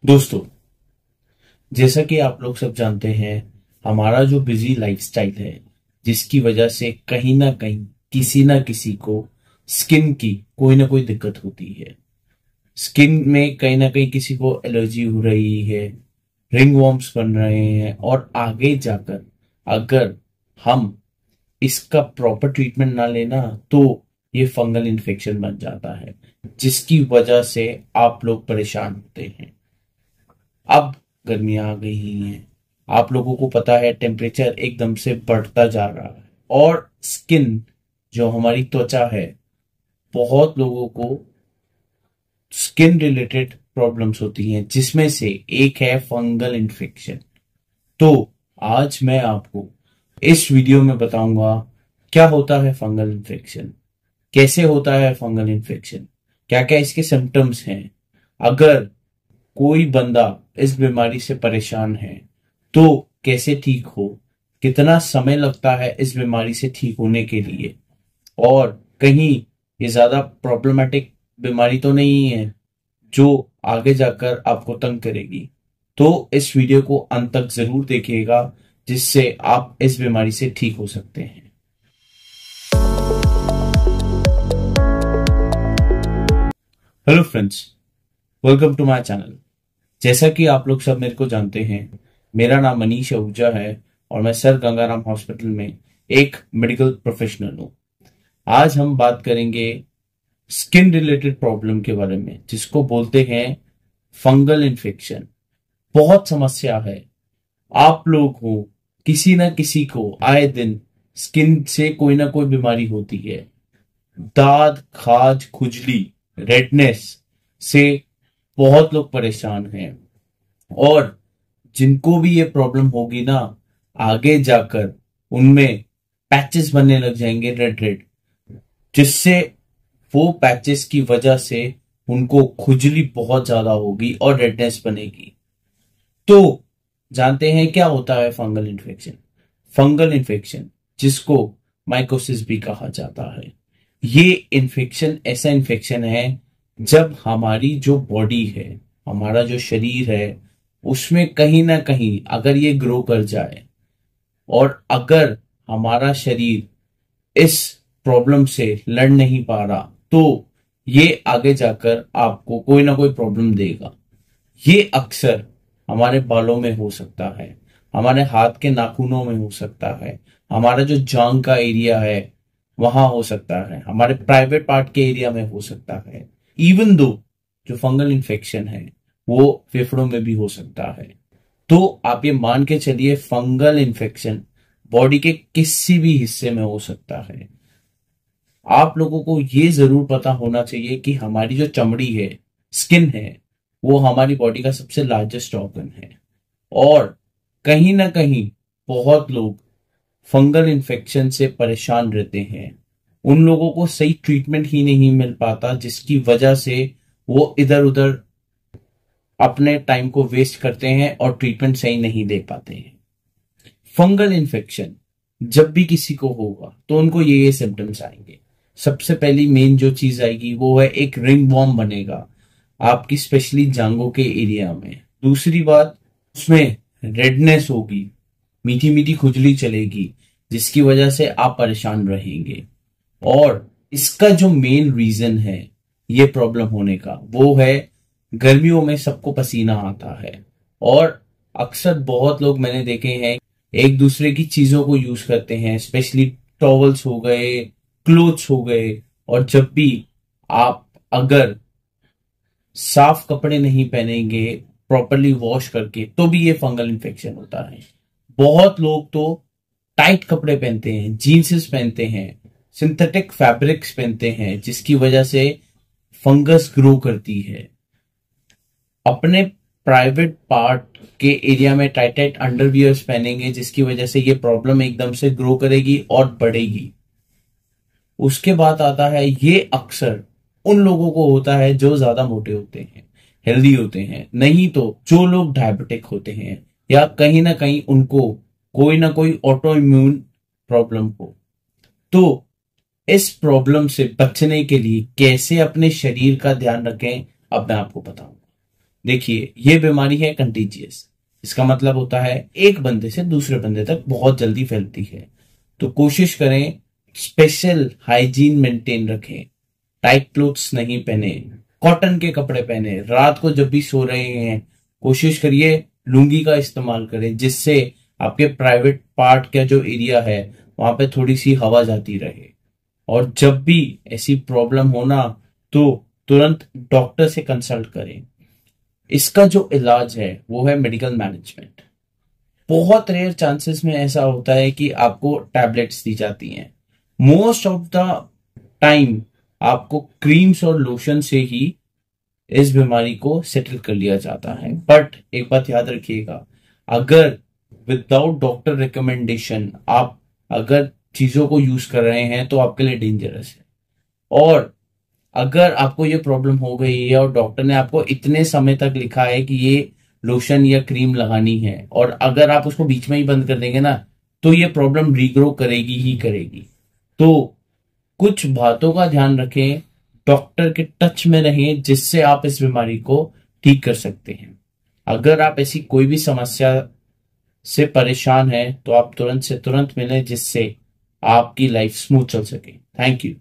दोस्तों, जैसा कि आप लोग सब जानते हैं, हमारा जो बिजी लाइफस्टाइल है, जिसकी वजह से कहीं ना कहीं किसी ना किसी को स्किन की कोई ना कोई दिक्कत होती है। स्किन में कहीं ना कहीं किसी को एलर्जी हो रही है, रिंग वॉर्म्स बन रहे हैं और आगे जाकर अगर हम इसका प्रॉपर ट्रीटमेंट ना लेना तो ये फंगल इन्फेक्शन बन जाता है, जिसकी वजह से आप लोग परेशान होते हैं। अब गर्मियां आ गई हैं, आप लोगों को पता है टेम्परेचर एकदम से बढ़ता जा रहा है और स्किन जो हमारी त्वचा है, बहुत लोगों को स्किन रिलेटेड प्रॉब्लम्स होती हैं, जिसमें से एक है फंगल इन्फेक्शन। तो आज मैं आपको इस वीडियो में बताऊंगा क्या होता है फंगल इन्फेक्शन, कैसे होता है फंगल इन्फेक्शन, क्या क्या इसके सिम्टम्स हैं, अगर कोई बंदा इस बीमारी से परेशान है तो कैसे ठीक हो, कितना समय लगता है इस बीमारी से ठीक होने के लिए, और कहीं ये ज्यादा प्रॉब्लमेटिक बीमारी तो नहीं है जो आगे जाकर आपको तंग करेगी। तो इस वीडियो को अंत तक जरूर देखिएगा, जिससे आप इस बीमारी से ठीक हो सकते हैं। Hello friends, welcome to my channel. जैसा कि आप लोग सब मेरे को जानते हैं, मेरा नाम मनीष आहूजा है और मैं सर गंगाराम हॉस्पिटल में एक मेडिकल प्रोफेशनल हूं। आज हम बात करेंगे स्किन रिलेटेड प्रॉब्लम के बारे में, जिसको बोलते हैं फंगल इन्फेक्शन। बहुत समस्या है, आप लोग हो, किसी ना किसी को आए दिन स्किन से कोई ना कोई बीमारी होती है। दाद, खाज, खुजली, रेडनेस से बहुत लोग परेशान हैं और जिनको भी ये प्रॉब्लम होगी ना, आगे जाकर उनमें पैचेस बनने लग जाएंगे रेड रेड, जिससे वो पैचेस की वजह से उनको खुजली बहुत ज्यादा होगी और रेडनेस बनेगी। तो जानते हैं क्या होता है फंगल इन्फेक्शन। फंगल इन्फेक्शन, जिसको माइकोसिस भी कहा जाता है, ये इन्फेक्शन ऐसा इन्फेक्शन है जब हमारी जो बॉडी है, हमारा जो शरीर है, उसमें कहीं ना कहीं अगर ये ग्रो कर जाए और अगर हमारा शरीर इस प्रॉब्लम से लड़ नहीं पा रहा तो ये आगे जाकर आपको कोई ना कोई प्रॉब्लम देगा। ये अक्सर हमारे बालों में हो सकता है, हमारे हाथ के नाखूनों में हो सकता है, हमारा जो जांग का एरिया है वहां हो सकता है, हमारे प्राइवेट पार्ट के एरिया में हो सकता है। इवन दो जो फंगल इन्फेक्शन है वो फेफड़ों में भी हो सकता है। तो आप ये मान के चलिए, फंगल इन्फेक्शन बॉडी के किसी भी हिस्से में हो सकता है। आप लोगों को ये जरूर पता होना चाहिए कि हमारी जो चमड़ी है, स्किन है, वो हमारी बॉडी का सबसे लार्जेस्ट ऑर्गन है और कहीं ना कहीं बहुत लोग फंगल इन्फेक्शन से परेशान रहते हैं। उन लोगों को सही ट्रीटमेंट ही नहीं मिल पाता, जिसकी वजह से वो इधर उधर अपने टाइम को वेस्ट करते हैं और ट्रीटमेंट सही नहीं दे पाते हैं। फंगल इन्फेक्शन जब भी किसी को होगा तो उनको ये सिम्टम्स आएंगे। सबसे पहली मेन जो चीज आएगी वो है एक रिंग वॉर्म बनेगा आपकी स्पेशली जांघों के एरिया में। दूसरी बात, उसमें रेडनेस होगी, मीठी मीठी खुजली चलेगी, जिसकी वजह से आप परेशान रहेंगे। और इसका जो मेन रीजन है ये प्रॉब्लम होने का, वो है गर्मियों में सबको पसीना आता है और अक्सर बहुत लोग मैंने देखे हैं एक दूसरे की चीजों को यूज करते हैं, स्पेशली टॉवल्स हो गए, क्लोथ्स हो गए, और जब भी आप अगर साफ कपड़े नहीं पहनेंगे प्रॉपरली वॉश करके तो भी ये फंगल इन्फेक्शन होता है। बहुत लोग तो टाइट कपड़े पहनते हैं, जीन्सेस पहनते हैं, सिंथेटिक फैब्रिक्स पहनते हैं, जिसकी वजह से फंगस ग्रो करती है। अपने प्राइवेट पार्ट के एरिया में टाइट टाइट अंडरवियर्स पहनेंगे, जिसकी वजह से ये प्रॉब्लम एकदम से ग्रो करेगी और बढ़ेगी। उसके बाद आता है, ये अक्सर उन लोगों को होता है जो ज्यादा मोटे होते हैं, हेल्दी होते हैं, नहीं तो जो लोग डायबिटिक होते हैं या कहीं ना कहीं उनको कोई ना कोई ऑटो इम्यून प्रॉब्लम हो। तो इस प्रॉब्लम से बचने के लिए कैसे अपने शरीर का ध्यान रखें, अब मैं आपको बताऊंगा। देखिए, ये बीमारी है कंटेजियस। इसका मतलब होता है एक बंदे से दूसरे बंदे तक बहुत जल्दी फैलती है। तो कोशिश करें स्पेशल हाइजीन मेंटेन रखें, टाइट क्लोथ्स नहीं पहने, कॉटन के कपड़े पहने, रात को जब भी सो रहे हैं कोशिश करिए लुंगी का इस्तेमाल करें, जिससे आपके प्राइवेट पार्ट का जो एरिया है वहां पे थोड़ी सी हवा जाती रहे। और जब भी ऐसी प्रॉब्लम होना तो तुरंत डॉक्टर से कंसल्ट करें। इसका जो इलाज है वो है मेडिकल मैनेजमेंट। बहुत रेयर चांसेस में ऐसा होता है कि आपको टैबलेट्स दी जाती हैं। मोस्ट ऑफ द टाइम आपको क्रीम्स और लोशन से ही इस बीमारी को सेटल कर लिया जाता है। बट एक बात याद रखिएगा, अगर विदाउट डॉक्टर रिकमेंडेशन आप अगर चीजों को यूज कर रहे हैं तो आपके लिए डेंजरस है। और अगर आपको ये प्रॉब्लम हो गई है और डॉक्टर ने आपको इतने समय तक लिखा है कि ये लोशन या क्रीम लगानी है, और अगर आप उसको बीच में ही बंद कर देंगे ना तो ये प्रॉब्लम रीग्रो करेगी ही करेगी। तो कुछ बातों का ध्यान रखें, डॉक्टर के टच में रहें, जिससे आप इस बीमारी को ठीक कर सकते हैं। अगर आप ऐसी कोई भी समस्या से परेशान हैं तो आप तुरंत से तुरंत मिलें, जिससे आपकी लाइफ स्मूथ चल सके। Thank you.